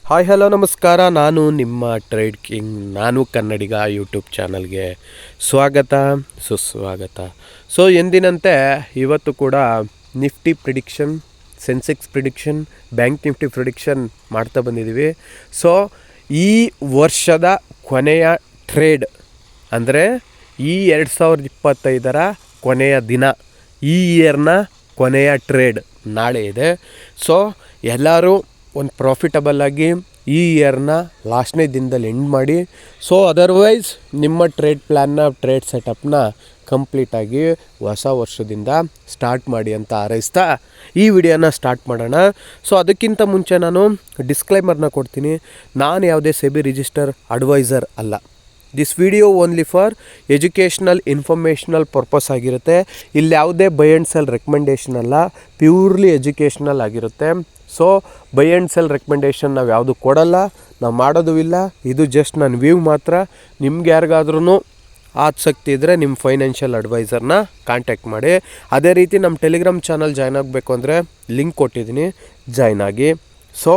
Hi hello ನಮಸ್ಕಾರ. ನಾನು ನಿಮ್ಮ ಟ್ರೇಡ್ ಕಿಂಗ್, ನಾನು ಕನ್ನಡಿಗ. ಯೂಟ್ಯೂಬ್ ಚಾನಲ್ಗೆ ಸ್ವಾಗತ ಸುಸ್ವಾಗತ. ಸೊ ಎಂದಿನಂತೆ ಇವತ್ತು ಕೂಡ Nifty prediction, Sensex prediction, bank Nifty prediction ಮಾಡ್ತಾ ಬಂದಿದ್ದೀವಿ. ಸೊ ಈ ವರ್ಷದ ಕೊನೆಯ ಟ್ರೇಡ್ ಅಂದರೆ ಈ 2025ರ ಕೊನೆಯ ದಿನ, ಈ ಇಯರ್ನ ಕೊನೆಯ ಟ್ರೇಡ್ ನಾಳೆ ಇದೆ. ಸೊ ಎಲ್ಲರೂ ಒಂದು ಪ್ರಾಫಿಟಬಲ್ ಆಗಿ ಈ ಇಯರ್ನ ಲಾಸ್ಟ್ನೇ ದಿನದಲ್ಲಿ ಎಂಡ್ ಮಾಡಿ. ಸೊ ಅದರ್ವೈಸ್ ನಿಮ್ಮ ಟ್ರೇಡ್ ಪ್ಲ್ಯಾನ್ನ, ಟ್ರೇಡ್ ಸೆಟಪ್ನ ಕಂಪ್ಲೀಟಾಗಿ ಹೊಸ ವರ್ಷದಿಂದ ಸ್ಟಾರ್ಟ್ ಮಾಡಿ ಅಂತ ಹಾರೈಸ್ತಾ ಈ ವಿಡಿಯೋನ ಸ್ಟಾರ್ಟ್ ಮಾಡೋಣ. ಸೊ ಅದಕ್ಕಿಂತ ಮುಂಚೆ ನಾನು ಡಿಸ್ಕ್ಲೈಮರ್ನ ಕೊಡ್ತೀನಿ. ನಾನು ಯಾವುದೇ ಸೆಬಿ ರಿಜಿಸ್ಟರ್ ಅಡ್ವೈಸರ್ ಅಲ್ಲ. This video only for educational, informational purpose ಆಗಿರುತ್ತೆ. ಇಲ್ಲಿ ಯಾವುದೇ ಬೈ ಆ್ಯಂಡ್ ಸೆಲ್ ರೆಕಮೆಂಡೇಷನ್ ಅಲ್ಲ, ಪ್ಯೂರ್ಲಿ ಎಜುಕೇಷ್ನಲ್ ಆಗಿರುತ್ತೆ. So buy and sell recommendation ನಾವು ಯಾವುದು ಕೊಡಲ್ಲ, ನಾವು ಮಾಡೋದು ಇಲ್ಲ. ಇದು ಜಸ್ಟ್ ನನ್ನ ವ್ಯೂ ಮಾತ್ರ. ನಿಮ್ಗೆ ಯಾರಿಗಾದ್ರೂ ಆಸಕ್ತಿ ಇದ್ದರೆ ನಿಮ್ಮ ಫೈನಾನ್ಷಿಯಲ್ ಅಡ್ವೈಸರ್ನ ಕಾಂಟ್ಯಾಕ್ಟ್ ಮಾಡಿ. ಅದೇ ರೀತಿ ನಮ್ಮ ಟೆಲಿಗ್ರಾಮ್ ಚಾನಲ್ ಜಾಯ್ನ್ ಆಗಬೇಕು ಅಂದರೆ ಲಿಂಕ್ ಕೊಟ್ಟಿದ್ದೀನಿ, ಜಾಯ್ನ್ ಆಗಿ. So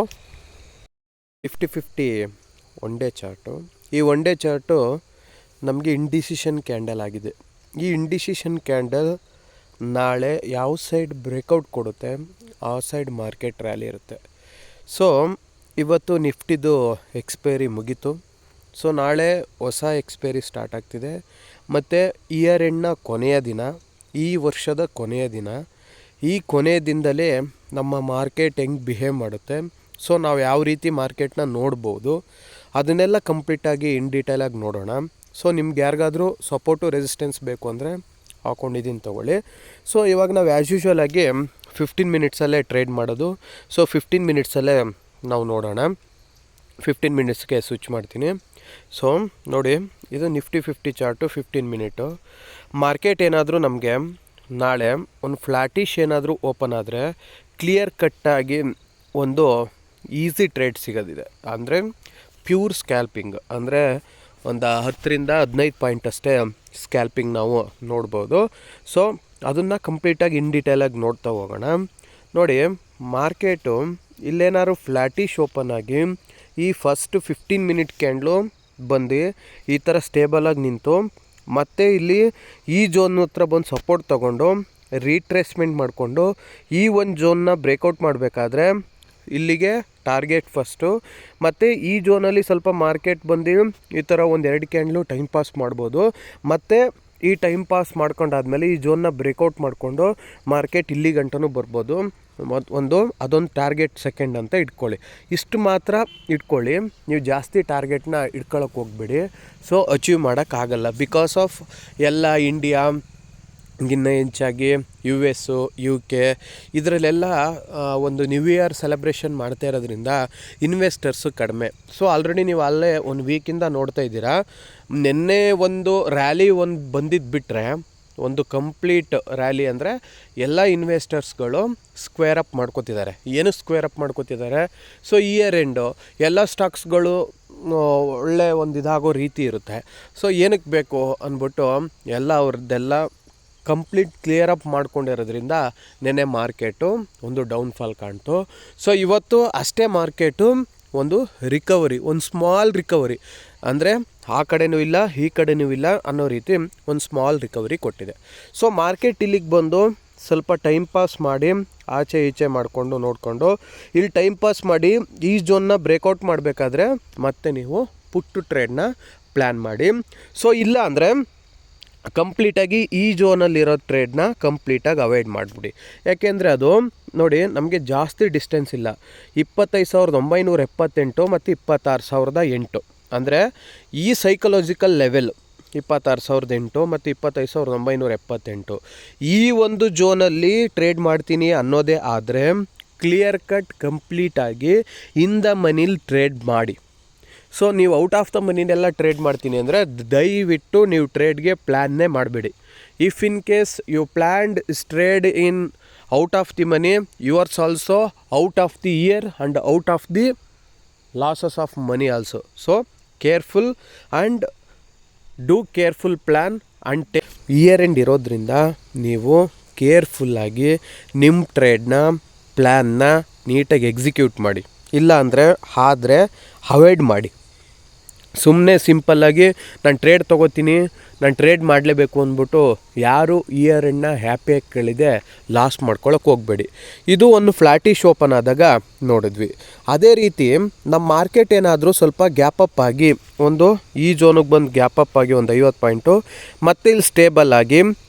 50-50 one day chart. ಈ ಒನ್ ಡೇ ಚಾರ್ಟು ನಮಗೆ ಇಂಡಿಸಿಷನ್ ಕ್ಯಾಂಡಲ್ ಆಗಿದೆ. ಈ ಇಂಡಿಸಿಷನ್ ಕ್ಯಾಂಡಲ್ ನಾಳೆ ಯಾವ ಸೈಡ್ ಬ್ರೇಕೌಟ್ ಕೊಡುತ್ತೆ ಆ ಸೈಡ್ ಮಾರ್ಕೆಟ್ ರ್ಯಾಲಿ ಇರುತ್ತೆ. ಸೊ ಇವತ್ತು ನಿಫ್ಟಿದು ಎಕ್ಸ್ಪೈರಿ ಮುಗೀತು. ಸೊ ನಾಳೆ ಹೊಸ ಎಕ್ಸ್ಪೈರಿ ಸ್ಟಾರ್ಟ್ ಆಗ್ತಿದೆ. ಮತ್ತು ಇಯರ್ ಎಂಡ್ನ ಕೊನೆಯ ದಿನ, ಈ ವರ್ಷದ ಕೊನೆಯ ದಿನ. ಈ ಕೊನೆಯ ದಿನದಲ್ಲೇ ನಮ್ಮ ಮಾರ್ಕೆಟ್ ಹೆಂಗೆ ಬಿಹೇವ್ ಮಾಡುತ್ತೆ, ಸೊ ನಾವು ಯಾವ ರೀತಿ ಮಾರ್ಕೆಟ್ನ ನೋಡ್ಬೋದು, ಅದನ್ನೆಲ್ಲ ಕಂಪ್ಲೀಟಾಗಿ ಇನ್ ಡೀಟೇಲಾಗಿ ನೋಡೋಣ. ಸೊ ನಿಮ್ಗೆ ಯಾರಿಗಾದರೂ ಸಪೋರ್ಟು, ರೆಸಿಸ್ಟೆನ್ಸ್ ಬೇಕು ಅಂದರೆ ಹಾಕ್ಕೊಂಡಿದ್ದೀನಿ ತೊಗೊಳ್ಳಿ. ಸೊ ಇವಾಗ ನಾವು ಆ್ಯಸ್ ಯೂಶ್ವಲ್ ಆಗಿ 15 ಮಿನಿಟ್ಸಲ್ಲೇ ಟ್ರೇಡ್ ಮಾಡೋದು. ಸೊ 15 ಮಿನಿಟ್ಸಲ್ಲೇ ನಾವು ನೋಡೋಣ. 15 ಮಿನಿಟ್ಸ್ಗೆ ಸ್ವಿಚ್ ಮಾಡ್ತೀನಿ. ಸೊ ನೋಡಿ, ಇದು ನಿಫ್ಟಿ 50 ಚಾರ್ಟು 15 ಮಿನಿಟು. ಮಾರ್ಕೆಟ್ ಏನಾದರೂ ನಮಗೆ ನಾಳೆ ಒಂದು ಫ್ಲ್ಯಾಟಿಶ್ ಏನಾದರೂ ಓಪನ್ ಆದರೆ ಕ್ಲಿಯರ್ ಕಟ್ಟಾಗಿ ಒಂದು ಈಸಿ ಟ್ರೇಡ್ ಸಿಗೋದಿದೆ. ಅಂದರೆ ಪ್ಯೂರ್ ಸ್ಕ್ಯಾಲ್ಪಿಂಗ್, ಅಂದರೆ ಒಂದು 10ರಿಂದ 15 ಪಾಯಿಂಟ್ ಅಷ್ಟೇ ಸ್ಕ್ಯಾಲ್ಪಿಂಗ್ ನಾವು ನೋಡ್ಬೋದು. ಸೊ ಅದನ್ನು ಕಂಪ್ಲೀಟಾಗಿ ಇನ್ ಡೀಟೇಲಾಗಿ ನೋಡ್ತಾ ಹೋಗೋಣ. ನೋಡಿ, ಮಾರ್ಕೆಟು ಇಲ್ಲೇನಾದ್ರು ಫ್ಲ್ಯಾಟಿಶ್ ಓಪನ್ ಆಗಿ ಈ ಫಸ್ಟ್ 15 ಮಿನಿಟ್ ಕ್ಯಾಂಡ್ಲು ಬಂದು ಈ ಥರ ಸ್ಟೇಬಲಾಗಿ ನಿಂತು ಮತ್ತೆ ಇಲ್ಲಿ ಈ ಝೋನ್ ಹತ್ರ ಬಂದು ಸಪೋರ್ಟ್ ತೊಗೊಂಡು ರೀಟ್ರೇಸ್ಮೆಂಟ್ ಮಾಡಿಕೊಂಡು ಈ ಒಂದು ಝೋನ್ನ ಬ್ರೇಕೌಟ್ ಮಾಡಬೇಕಾದ್ರೆ ಇಲ್ಲಿಗೆ ಟಾರ್ಗೆಟ್ ಫಸ್ಟು. ಮತ್ತು ಈ ಝೋನಲ್ಲಿ ಸ್ವಲ್ಪ ಮಾರ್ಕೆಟ್ ಬಂದು ಈ ಥರ ಒಂದು 2 ಕ್ಯಾಂಡ್ಲು ಟೈಮ್ ಪಾಸ್ ಮಾಡ್ಬೋದು. ಮತ್ತು ಈ ಟೈಮ್ ಪಾಸ್ ಮಾಡ್ಕೊಂಡಾದ್ಮೇಲೆ ಈ ಝೋನ್ನ ಬ್ರೇಕೌಟ್ ಮಾಡಿಕೊಂಡು ಮಾರ್ಕೆಟ್ ಇಲ್ಲಿ ಗಂಟನೂ ಬರ್ಬೋದು. ಅದೊಂದು ಟಾರ್ಗೆಟ್ ಸೆಕೆಂಡ್ ಅಂತ ಇಟ್ಕೊಳ್ಳಿ. ಇಷ್ಟು ಮಾತ್ರ ಇಟ್ಕೊಳ್ಳಿ, ನೀವು ಜಾಸ್ತಿ ಟಾರ್ಗೆಟ್ನ ಇಟ್ಕೊಳ್ಳೋಕೆ ಹೋಗ್ಬೇಡಿ. ಸೊ ಅಚೀವ್ ಮಾಡೋಕ್ಕಾಗಲ್ಲ. ಬಿಕಾಸ್ ಆಫ್ ಎಲ್ಲ ಇಂಡಿಯಾ, ಇನ್ನು ಹೆಚ್ಚಾಗಿ US, UK ಇದರಲ್ಲೆಲ್ಲ ಒಂದು ನ್ಯೂ ಇಯರ್ ಸೆಲೆಬ್ರೇಷನ್ ಮಾಡ್ತಾ ಇರೋದ್ರಿಂದ ಇನ್ವೆಸ್ಟರ್ಸು ಕಡಿಮೆ. ಸೊ ಆಲ್ರೆಡಿ ನೀವು ಅಲ್ಲೇ ಒಂದು ವೀಕಿಂದ ನೋಡ್ತಾ ಇದ್ದೀರಾ. ನಿನ್ನೆ ಒಂದು ರ್ಯಾಲಿ ಒಂದು ಬಂದಿದ್ದು ಬಿಟ್ಟರೆ, ಒಂದು ಕಂಪ್ಲೀಟ್ ರ್ಯಾಲಿ ಅಂದರೆ ಎಲ್ಲ ಇನ್ವೆಸ್ಟರ್ಸ್ಗಳು ಸ್ಕ್ವೇರ್ ಅಪ್ ಮಾಡ್ಕೋತಿದ್ದಾರೆ. ಏನು ಸ್ಕ್ವೇರ್ ಅಪ್ ಮಾಡ್ಕೋತಿದ್ದಾರೆ? ಸೊ ಇಯರ್ ಎಂಡು ಎಲ್ಲ ಸ್ಟಾಕ್ಸ್ಗಳು ಒಳ್ಳೆ ಒಂದು ಇದಾಗೋ ರೀತಿ ಇರುತ್ತೆ. ಸೊ ಏನಕ್ಕೆ ಬೇಕು ಅಂದ್ಬಿಟ್ಟು ಎಲ್ಲ ಅವ್ರದ್ದೆಲ್ಲ ಕಂಪ್ಲೀಟ್ ಕ್ಲಿಯರ್ ಅಪ್ ಮಾಡ್ಕೊಂಡಿರೋದ್ರಿಂದ ನೆನ್ನೆ ಮಾರ್ಕೆಟು ಒಂದು ಡೌನ್ಫಾಲ್ ಕಾಣ್ತು. ಸೊ ಇವತ್ತು ಅಷ್ಟೇ ಮಾರ್ಕೆಟು ಒಂದು ರಿಕವರಿ, ಒಂದು ಸ್ಮಾಲ್ ರಿಕವರಿ, ಅಂದರೆ ಆ ಕಡೆನೂ ಇಲ್ಲ ಈ ಕಡೆನೂ ಇಲ್ಲ ಅನ್ನೋ ರೀತಿ ಒಂದು ಸ್ಮಾಲ್ ರಿಕವರಿ ಕೊಟ್ಟಿದೆ. ಸೊ ಮಾರ್ಕೆಟ್ ಇಲ್ಲಿಗೆ ಬಂದು ಸ್ವಲ್ಪ ಟೈಮ್ ಪಾಸ್ ಮಾಡಿ ಆಚೆ ಈಚೆ ಮಾಡಿಕೊಂಡು ನೋಡಿಕೊಂಡು ಇಲ್ಲಿ ಟೈಮ್ ಪಾಸ್ ಮಾಡಿ ಈ ಝೋನ್ನ ಬ್ರೇಕೌಟ್ ಮಾಡಬೇಕಾದ್ರೆ ಮತ್ತೆ ನೀವು ಪುಟ್ಟು ಟ್ರೇಡ್ನ ಪ್ಲ್ಯಾನ್ ಮಾಡಿ. ಸೊ ಇಲ್ಲ ಅಂದರೆ ಕಂಪ್ಲೀಟಾಗಿ ಈ ಝೋನಲ್ಲಿರೋ ಟ್ರೇಡ್ನ ಕಂಪ್ಲೀಟಾಗಿ ಅವಾಯ್ಡ್ ಮಾಡಿಬಿಡಿ. ಯಾಕೆಂದರೆ ಅದು ನೋಡಿ, ನಮಗೆ ಜಾಸ್ತಿ ಡಿಸ್ಟೆನ್ಸ್ ಇಲ್ಲ. 25,978 ಮತ್ತು 26,008, ಅಂದರೆ ಈ ಸೈಕಲಾಜಿಕಲ್ ಲೆವೆಲ್ 26,008 ಮತ್ತು 25,978 ಈ ಒಂದು ಝೋನಲ್ಲಿ ಟ್ರೇಡ್ ಮಾಡ್ತೀನಿ ಅನ್ನೋದೇ ಆದರೆ ಕ್ಲಿಯರ್ ಕಟ್ ಕಂಪ್ಲೀಟಾಗಿ ಇನ್ ದ ಮನಿಲಿ ಟ್ರೇಡ್ ಮಾಡಿ. ಸೊ ನೀವು ಔಟ್ ಆಫ್ ದ ಮನಿನೆಲ್ಲ ಟ್ರೇಡ್ ಮಾಡ್ತೀನಿ ಅಂದರೆ ದಯವಿಟ್ಟು ನೀವು ಟ್ರೇಡ್ಗೆ ಪ್ಲ್ಯಾನ್ನೇ ಮಾಡಬೇಡಿ. If in case you planned trade in out of the money, yours also out of the year and out of the losses of money also. So careful and do careful plan and year end ಇರೋದ್ರಿಂದ ನೀವು ಕೇರ್ಫುಲ್ಲಾಗಿ ನಿಮ್ಮ ಟ್ರೇಡ್ನ, ಪ್ಲ್ಯಾನ್ನ ನೀಟಾಗಿ execute ಮಾಡಿ. ಇಲ್ಲ ಆದರೆ avoid ಮಾಡಿ. ಸುಮ್ಮನೆ ಸಿಂಪಲ್ಲಾಗಿ ನಾನು ಟ್ರೇಡ್ ತೊಗೋತೀನಿ, ನಾನು ಟ್ರೇಡ್ ಮಾಡಲೇಬೇಕು ಅಂದ್ಬಿಟ್ಟು ಯಾರು ಇಯರ್ ಎಂಡ್ನ ಹ್ಯಾಪಿಯಾಗಿ ಕೇಳಿದೆ ಲಾಸ್ ಮಾಡ್ಕೊಳ್ಳೋಕೆ ಹೋಗಬೇಡಿ. ಇದು ಒಂದು ಫ್ಲ್ಯಾಟಿಶ್ ಓಪನ್ ಆದಾಗ ನೋಡಿದ್ವಿ. ಅದೇ ರೀತಿ ನಮ್ಮ ಮಾರ್ಕೆಟ್ ಏನಾದರೂ ಸ್ವಲ್ಪ ಗ್ಯಾಪ್ ಅಪ್ ಆಗಿ ಒಂದು ಈ ಝೋನಿಗೆ ಬಂದು ಗ್ಯಾಪ್ ಅಪ್ ಆಗಿ ಒಂದು 50 ಪಾಯಿಂಟು ಮತ್ತೆ ಇಲ್ಲಿ ಸ್ಟೇಬಲ್ ಆಗಿ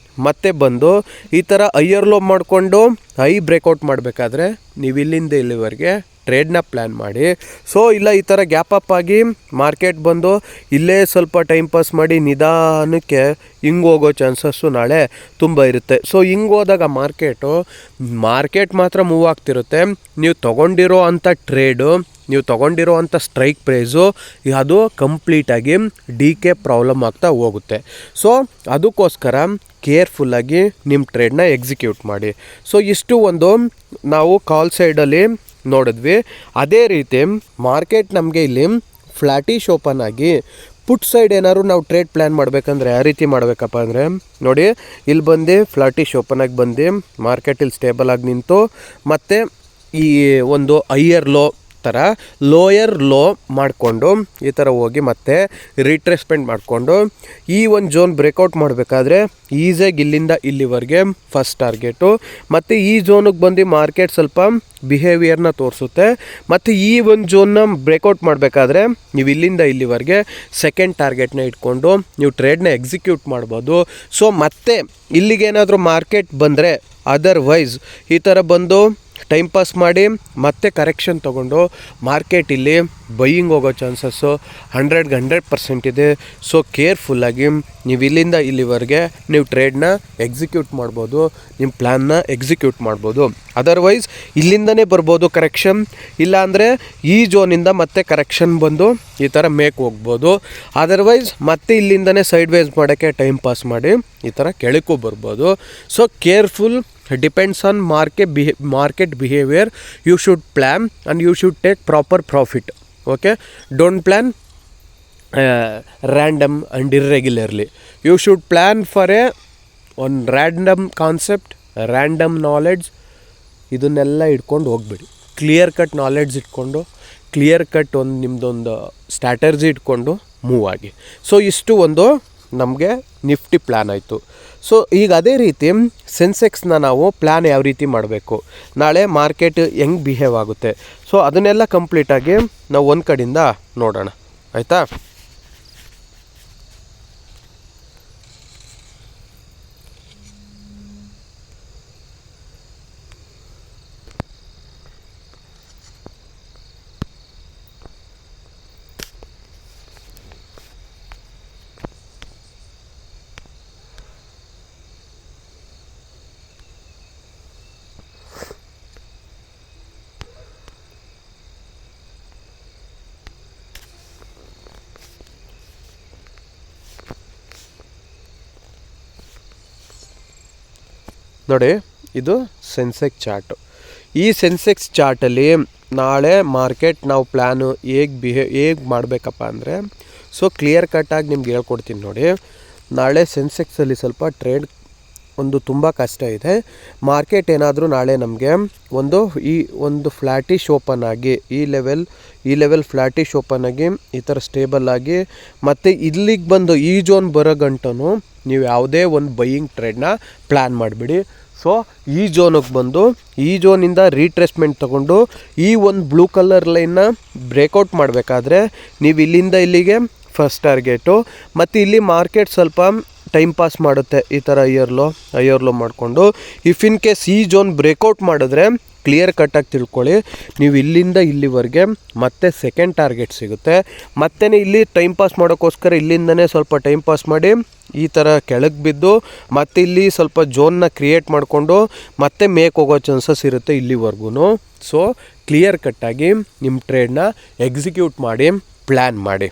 ಮತ್ತೆ ಬಂದು ಈ ಥರ ಹೈಯರ್ ಲೋ ಮಾಡಿಕೊಂಡು ಹೈ ಬ್ರೇಕೌಟ್ ಮಾಡಬೇಕಾದ್ರೆ ನೀವು ಇಲ್ಲಿಂದ ಇಲ್ಲಿವರೆಗೆ ಟ್ರೇಡ್ನ ಪ್ಲ್ಯಾನ್ ಮಾಡಿ. ಸೊ ಇಲ್ಲ ಈ ಥರ ಗ್ಯಾಪ್ ಅಪ್ ಆಗಿ ಮಾರ್ಕೆಟ್ ಬಂದು ಇಲ್ಲೇ ಸ್ವಲ್ಪ ಟೈಮ್ ಪಾಸ್ ಮಾಡಿ ನಿಧಾನಕ್ಕೆ ಹಿಂಗೆ ಹೋಗೋ ಚಾನ್ಸಸ್ಸು ನಾಳೆ ತುಂಬ ಇರುತ್ತೆ. ಸೊ ಹಿಂಗೆ ಹೋದಾಗ ಮಾರ್ಕೆಟ್ ಮಾತ್ರ ಮೂವ್ ಆಗ್ತಿರುತ್ತೆ. ನೀವು ತೊಗೊಂಡಿರೋ ಅಂಥ ಟ್ರೇಡು, ನೀವು ತೊಗೊಂಡಿರೋ ಅಂಥ ಸ್ಟ್ರೈಕ್ ಪ್ರೈಸು ಅದು ಕಂಪ್ಲೀಟಾಗಿ ಡಿಕೆ ಪ್ರಾಬ್ಲಮ್ ಆಗ್ತಾ ಹೋಗುತ್ತೆ. ಸೊ ಅದಕ್ಕೋಸ್ಕರ ಕೇರ್ಫುಲ್ಲಾಗಿ ನಿಮ್ಮ ಟ್ರೇಡ್ನ ಎಕ್ಸಿಕ್ಯೂಟ್ ಮಾಡಿ. ಸೊ ಇಷ್ಟು ಒಂದು ನಾವು ಕಾಲ್ ಸೈಡಲ್ಲಿ ನೋಡಿದ್ವಿ. ಅದೇ ರೀತಿ ಮಾರ್ಕೆಟ್ ನಮಗೆ ಇಲ್ಲಿ ಫ್ಲ್ಯಾಟಿಶ್ ಓಪನ್ ಆಗಿ ಪುಟ್ ಸೈಡ್ ಏನಾದ್ರು ನಾವು ಟ್ರೇಡ್ ಪ್ಲ್ಯಾನ್ ಮಾಡಬೇಕಂದ್ರೆ ಯಾವ ರೀತಿ ಮಾಡಬೇಕಪ್ಪ ಅಂದರೆ ನೋಡಿ, ಇಲ್ಲಿ ಬಂದು ಫ್ಲ್ಯಾಟಿಶ್ ಓಪನ್ ಆಗಿ ಬಂದು ಮಾರ್ಕೆಟ್ ಇಲ್ಲಿ ಸ್ಟೇಬಲ್ ಆಗಿ ನಿಂತು ಮತ್ತು ಈ ಒಂದು ಹೈಯರ್ ಲೋ ಥರ ಲೋಯರ್ ಲೋ ಮಾಡಿಕೊಂಡು ಈ ಥರ ಹೋಗಿ ಮತ್ತೆ ರಿಟ್ರೇಸ್ಮೆಂಟ್ ಮಾಡಿಕೊಂಡು ಈ ಒಂದು ಝೋನ್ ಬ್ರೇಕೌಟ್ ಮಾಡಬೇಕಾದ್ರೆ ಈಸಿಯಾಗಿ ಇಲ್ಲಿಂದ ಇಲ್ಲಿವರೆಗೆ ಫಸ್ಟ್ ಟಾರ್ಗೆಟು ಮತ್ತು ಈ ಝೋನಿಗೆ ಬಂದು ಮಾರ್ಕೆಟ್ ಸ್ವಲ್ಪ ಬಿಹೇವಿಯರ್ನ ತೋರಿಸುತ್ತೆ. ಮತ್ತು ಈ ಒಂದು ಝೋನ್ನ ಬ್ರೇಕೌಟ್ ಮಾಡಬೇಕಾದ್ರೆ ನೀವು ಇಲ್ಲಿಂದ ಇಲ್ಲಿವರೆಗೆ ಸೆಕೆಂಡ್ ಟಾರ್ಗೆಟ್ನ ಇಟ್ಕೊಂಡು ನೀವು ಟ್ರೇಡ್ನ ಎಕ್ಸಿಕ್ಯೂಟ್ ಮಾಡ್ಬೋದು. ಸೊ ಮತ್ತೆ ಇಲ್ಲಿಗೇನಾದರೂ ಮಾರ್ಕೆಟ್ ಬಂದರೆ ಅದರ್ವೈಸ್ ಈ ಥರ ಬಂದು ಟೈಮ್ ಪಾಸ್ ಮಾಡಿ ಮತ್ತೆ ಕರೆಕ್ಷನ್ ತೊಗೊಂಡು ಮಾರ್ಕೆಟ್ ಇಲ್ಲಿ ಬೈಯಿಂಗ್ ಹೋಗೋ ಚಾನ್ಸಸ್ಸು 100% ಇದೆ. ಸೊ ಕೇರ್ಫುಲ್ಲಾಗಿ ನೀವು ಇಲ್ಲಿಂದ ಇಲ್ಲಿವರೆಗೆ ನೀವು ಟ್ರೇಡ್ನ ಎಕ್ಸಿಕ್ಯೂಟ್ ಮಾಡ್ಬೋದು, ನಿಮ್ಮ ಪ್ಲ್ಯಾನ್ನ ಎಕ್ಸಿಕ್ಯೂಟ್ ಮಾಡ್ಬೋದು. ಅದರ್ವೈಸ್ ಇಲ್ಲಿಂದನೇ ಬರ್ಬೋದು ಕರೆಕ್ಷನ್, ಇಲ್ಲಾಂದರೆ ಈ ಝೋನಿಂದ ಮತ್ತೆ ಕರೆಕ್ಷನ್ ಬಂದು ಈ ಥರ ಮೇಕ್ ಹೋಗ್ಬೋದು. ಅದರ್ವೈಸ್ ಮತ್ತೆ ಇಲ್ಲಿಂದನೇ ಸೈಡ್ ವೈಸ್ ಮಾಡೋಕ್ಕೆ ಟೈಮ್ ಪಾಸ್ ಮಾಡಿ ಈ ಥರ ಕೆಳಕ್ಕೂ ಬರ್ಬೋದು. So careful, depends on market behavior. You should plan and you should take proper profit. Okay, don't plan random and irregularly. You should plan for one random concept, random knowledge. ಇದನ್ನೆಲ್ಲ ಇಟ್ಕೊಂಡು ಹೋಗ್ಬೇಡಿ. Clear cut knowledge ಇಟ್ಕೊಂಡು, clear cut ಒಂದು ನಿಮ್ಮದೊಂದು strategy ಇಟ್ಕೊಂಡು move ಆಗಿ. So ಇಷ್ಟು ಒಂದು ನಮಗೆ ನಿಫ್ಟಿ ಪ್ಲ್ಯಾನ್ ಆಯಿತು. ಸೊ ಈಗ ಅದೇ ರೀತಿ ಸೆನ್ಸೆಕ್ಸ್ನ ನಾವು ಪ್ಲ್ಯಾನ್ ಯಾವ ರೀತಿ ಮಾಡಬೇಕು, ನಾಳೆ ಮಾರ್ಕೆಟ್ ಹೆಂಗೆ ಬಿಹೇವ್ ಆಗುತ್ತೆ, ಸೊ ಅದನ್ನೆಲ್ಲ ಕಂಪ್ಲೀಟಾಗಿ ನಾವು ಒಂದು ಕಡೆಯಿಂದ ನೋಡೋಣ, ಆಯಿತಾ. ನೋಡಿ, ಇದು ಸೆನ್ಸೆಕ್ಸ್ ಚಾರ್ಟು. ಈ ಸೆನ್ಸೆಕ್ಸ್ ಚಾರ್ಟಲ್ಲಿ ನಾಳೆ ಮಾರ್ಕೆಟ್ ನಾವು ಪ್ಲ್ಯಾನು ಹೇಗೆ ಮಾಡಬೇಕಪ್ಪ ಅಂದರೆ, ಸೊ ಕ್ಲಿಯರ್ ಕಟ್ಟಾಗಿ ನಿಮ್ಗೆ ಹೇಳ್ಕೊಡ್ತೀನಿ ನೋಡಿ. ನಾಳೆ ಸೆನ್ಸೆಕ್ಸಲ್ಲಿ ಸ್ವಲ್ಪ ಟ್ರೇಡ್ ಒಂದು ತುಂಬ ಕಷ್ಟ ಇದೆ. ಮಾರ್ಕೆಟ್ ಏನಾದರೂ ನಾಳೆ ನಮಗೆ ಒಂದು ಫ್ಲ್ಯಾಟಿಶ್ ಓಪನ್ ಆಗಿ ಈ ಲೆವೆಲ್ ಫ್ಲ್ಯಾಟಿಶ್ ಓಪನ್ ಆಗಿ ಈ ಥರ ಸ್ಟೇಬಲ್ ಆಗಿ ಮತ್ತು ಇಲ್ಲಿಗೆ ಬಂದು ಈ ಝೋನ್ ಬರೋ ಗಂಟನೂ ನೀವು ಯಾವುದೇ ಒಂದು ಬೈಯಿಂಗ್ ಟ್ರೇಡ್ನ ಪ್ಲ್ಯಾನ್ ಮಾಡಿಬಿಡಿ. ಸೊ ಈ ಝೋನಿಗೆ ಬಂದು ಈ ಝೋನಿಂದ ರೀಟ್ರೇಸ್ಮೆಂಟ್ ತೊಗೊಂಡು ಈ ಒಂದು ಬ್ಲೂ ಕಲರ್ ಲೈನ್ನ ಬ್ರೇಕೌಟ್ ಮಾಡಬೇಕಾದ್ರೆ ನೀವು ಇಲ್ಲಿಂದ ಇಲ್ಲಿಗೆ ಫಸ್ಟ್ ಟಾರ್ಗೆಟು, ಮತ್ತು ಇಲ್ಲಿ ಮಾರ್ಕೆಟ್ ಸ್ವಲ್ಪ ಟೈಮ್ ಪಾಸ್ ಮಾಡುತ್ತೆ ಈ ಥರ ಹೈಯರ್ ಲೋ ಮಾಡಿಕೊಂಡು. ಇಫ್ ಇನ್ ಕೇಸ್ ಈ ಝೋನ್ ಬ್ರೇಕೌಟ್ ಮಾಡಿದ್ರೆ ಕ್ಲಿಯರ್ ಕಟ್ಟಾಗಿ ತಿಳ್ಕೊಳ್ಳಿ, ನೀವು ಇಲ್ಲಿಂದ ಇಲ್ಲಿವರೆಗೆ ಮತ್ತೆ ಸೆಕೆಂಡ್ ಟಾರ್ಗೆಟ್ ಸಿಗುತ್ತೆ. ಮತ್ತೆ ಇಲ್ಲಿ ಟೈಮ್ ಪಾಸ್ ಮಾಡೋಕ್ಕೋಸ್ಕರ ಇಲ್ಲಿಂದನೇ ಸ್ವಲ್ಪ ಟೈಮ್ ಪಾಸ್ ಮಾಡಿ ಈ ಥರ ಕೆಳಗೆ ಬಿದ್ದು ಮತ್ತೆ ಇಲ್ಲಿ ಸ್ವಲ್ಪ ಝೋನ್ನ ಕ್ರಿಯೇಟ್ ಮಾಡಿಕೊಂಡು ಮತ್ತೆ ಮೇಕ್ ಹೋಗೋ ಚಾನ್ಸಸ್ ಇರುತ್ತೆ ಇಲ್ಲಿವರೆಗೂ. ಸೊ ಕ್ಲಿಯರ್ ಕಟ್ಟಾಗಿ ನಿಮ್ಮ ಟ್ರೇಡ್ನ ಎಕ್ಸಿಕ್ಯೂಟ್ ಮಾಡಿ ಪ್ಲ್ಯಾನ್ ಮಾಡಿ,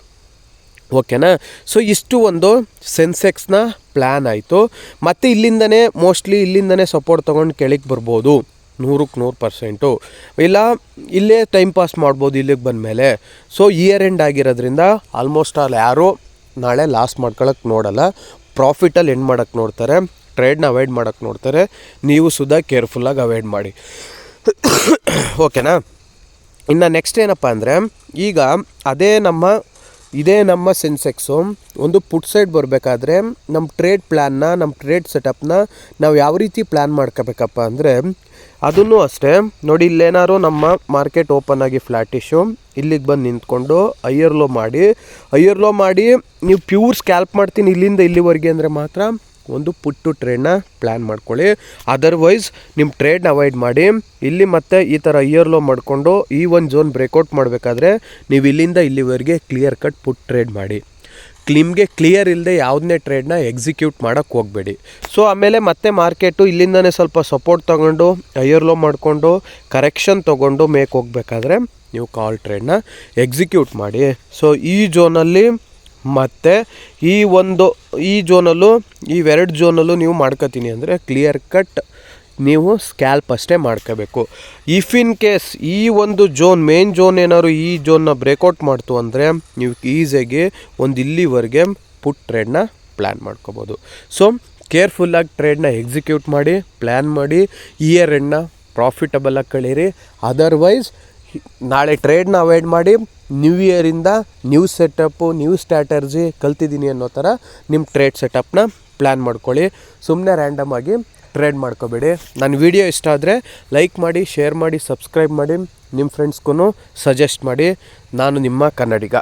ಓಕೆನಾ. ಸೊ ಇಷ್ಟು ಒಂದು ಸೆನ್ಸೆಕ್ಸ್ನ ಪ್ಲ್ಯಾನ್ ಆಯಿತು. ಮತ್ತು ಇಲ್ಲಿಂದನೇ ಸಪೋರ್ಟ್ ತೊಗೊಂಡು ಕೆಳಗೆ ಬರ್ಬೋದು 100%. ಇಲ್ಲ ಇಲ್ಲೇ ಟೈಮ್ ಪಾಸ್ ಮಾಡ್ಬೋದು ಇಲ್ಲಿಗೆ ಬಂದಮೇಲೆ. ಸೊ ಇಯರ್ ಎಂಡ್ ಆಗಿರೋದ್ರಿಂದ ಆಲ್ಮೋಸ್ಟ್ ಆಲ್ ಯಾರೂ ನಾಳೆ ಲಾಸ್ ಮಾಡ್ಕೊಳಕ್ಕೆ ನೋಡಲ್ಲ, ಪ್ರಾಫಿಟಲ್ಲಿ ಎಂಡ್ ಮಾಡೋಕ್ಕೆ ನೋಡ್ತಾರೆ, ಟ್ರೇಡ್ನ ಅವಾಯ್ಡ್ ಮಾಡೋಕ್ಕೆ ನೋಡ್ತಾರೆ. ನೀವು ಸುಧಾ ಕೇರ್ಫುಲ್ಲಾಗಿ ಅವಾಯ್ಡ್ ಮಾಡಿ, ಓಕೆನಾ. ಇನ್ನು ನೆಕ್ಸ್ಟ್ ಏನಪ್ಪ ಅಂದರೆ, ಈಗ ಇದೇ ನಮ್ಮ ಸೆನ್ಸೆಕ್ಸು ಒಂದು ಪುಟ್ ಸೈಡ್ ಬರಬೇಕಾದ್ರೆ ನಮ್ಮ ಟ್ರೇಡ್ ಪ್ಲ್ಯಾನ್ನ, ನಮ್ಮ ಟ್ರೇಡ್ ಸೆಟಪ್ನ ನಾವು ಯಾವ ರೀತಿ ಪ್ಲ್ಯಾನ್ ಮಾಡ್ಕೋಬೇಕಪ್ಪ ಅಂದರೆ, ಅದನ್ನು ಅಷ್ಟೇ ನೋಡಿ. ಇಲ್ಲೇನಾದ್ರು ನಮ್ಮ ಮಾರ್ಕೆಟ್ ಓಪನ್ ಆಗಿ ಫ್ಲ್ಯಾಟಿಶು ಇಲ್ಲಿಗೆ ಬಂದು ನಿಂತ್ಕೊಂಡು ಹೈಯರ್ ಲೋ ಮಾಡಿ ನೀವು ಪ್ಯೂರ್ ಸ್ಕ್ಯಾಲ್ಪ್ ಮಾಡ್ತೀನಿ ಇಲ್ಲಿಂದ ಇಲ್ಲಿವರೆಗೆ ಅಂದರೆ ಮಾತ್ರ ಒಂದು ಪುಟ್ಟು ಟ್ರೇಡ್ನ ಪ್ಲ್ಯಾನ್ ಮಾಡ್ಕೊಳ್ಳಿ. ಅದರ್ವೈಸ್ ನಿಮ್ಮ ಟ್ರೇಡ್ನ ಅವಾಯ್ಡ್ ಮಾಡಿ. ಇಲ್ಲಿ ಮತ್ತೆ ಈ ಥರ ಇಯರ್ ಲೋ ಮಾಡಿಕೊಂಡು ಈ ಒಂದು ಝೋನ್ ಬ್ರೇಕೌಟ್ ಮಾಡಬೇಕಾದ್ರೆ ನೀವು ಇಲ್ಲಿಂದ ಇಲ್ಲಿವರೆಗೆ ಕ್ಲಿಯರ್ ಕಟ್ ಪುಟ್ ಟ್ರೇಡ್ ಮಾಡಿ. ನಿಮಗೆ ಕ್ಲಿಯರ್ ಇಲ್ಲದೆ ಯಾವುದನ್ನೇ ಟ್ರೇಡ್ನ ಎಕ್ಸಿಕ್ಯೂಟ್ ಮಾಡೋಕ್ಕೆ ಹೋಗಬೇಡಿ. ಸೊ ಆಮೇಲೆ ಮತ್ತೆ ಮಾರ್ಕೆಟು ಇಲ್ಲಿಂದನೇ ಸ್ವಲ್ಪ ಸಪೋರ್ಟ್ ತೊಗೊಂಡು ಹೈಯರ್ ಲೋ ಮಾಡಿಕೊಂಡು ಕರೆಕ್ಷನ್ ತೊಗೊಂಡು ಮೇಕ್ ಹೋಗಬೇಕಾದ್ರೆ ನೀವು ಕಾಲ್ ಟ್ರೇಡ್ನ ಎಕ್ಸಿಕ್ಯೂಟ್ ಮಾಡಿ. ಸೊ ಈ ಝೋನಲ್ಲಿ ಮತ್ತು ಈ ಝೋನಲ್ಲೂ ಇವೆರಡು ಝೋನಲ್ಲೂ ನೀವು ಮಾಡ್ಕೋತೀನಿ ಅಂದರೆ ಕ್ಲಿಯರ್ ಕಟ್ ನೀವು ಸ್ಕ್ಯಾಲ್ಪ್ ಅಷ್ಟೇ ಮಾಡ್ಕೋಬೇಕು. ಇಫ್ ಇನ್ ಕೇಸ್ ಈ ಒಂದು ಮೇನ್ ಝೋನ್ ಏನಾದ್ರು ಈ ಝೋನ್ನ ಬ್ರೇಕೌಟ್ ಮಾಡ್ತು ಅಂದರೆ ನೀವು ಈಸಿಯಾಗಿ ಇಲ್ಲಿವರೆಗೆ ಪುಟ್ ಟ್ರೇಡ್ನ ಪ್ಲ್ಯಾನ್ ಮಾಡ್ಕೋಬೋದು. ಸೊ ಕೇರ್ಫುಲ್ಲಾಗಿ ಟ್ರೇಡ್ನ ಎಕ್ಸಿಕ್ಯೂಟ್ ಮಾಡಿ, ಪ್ಲ್ಯಾನ್ ಮಾಡಿ, ಇಯರ್ ಎಂಡ್ನ ಪ್ರಾಫಿಟಬಲಾಗಿ ಕಳೀರಿ. ಅದರ್ವೈಸ್ ನಾಳೆ ಟ್ರೇಡ್ನ ಅವಾಯ್ಡ್ ಮಾಡಿ ನ್ಯೂ ಇಯರಿಂದ ನ್ಯೂ ಸೆಟಪ್ಪು, ನ್ಯೂ ಸ್ಟ್ರಾಟರ್ಜಿ ಕಲ್ತಿದ್ದೀನಿ ಅನ್ನೋ ಥರ ನಿಮ್ಮ ಟ್ರೇಡ್ ಸೆಟಪ್ನ ಪ್ಲ್ಯಾನ್ ಮಾಡ್ಕೊಳ್ಳಿ. ಸುಮ್ಮನೆ ರ್ಯಾಂಡಮ್ ಆಗಿ ಟ್ರೇಡ್ ಮಾಡ್ಕೋಬೇಡಿ. ನನ್ನ ವಿಡಿಯೋ ಇಷ್ಟ ಆದರೆ ಲೈಕ್ ಮಾಡಿ, ಶೇರ್ ಮಾಡಿ, ಸಬ್ಸ್ಕ್ರೈಬ್ ಮಾಡಿ, ನಿಮ್ಮ ಫ್ರೆಂಡ್ಸ್ಗೂ ಸಜೆಸ್ಟ್ ಮಾಡಿ. ನಾನು ನಿಮ್ಮ ಕನ್ನಡಿಗ.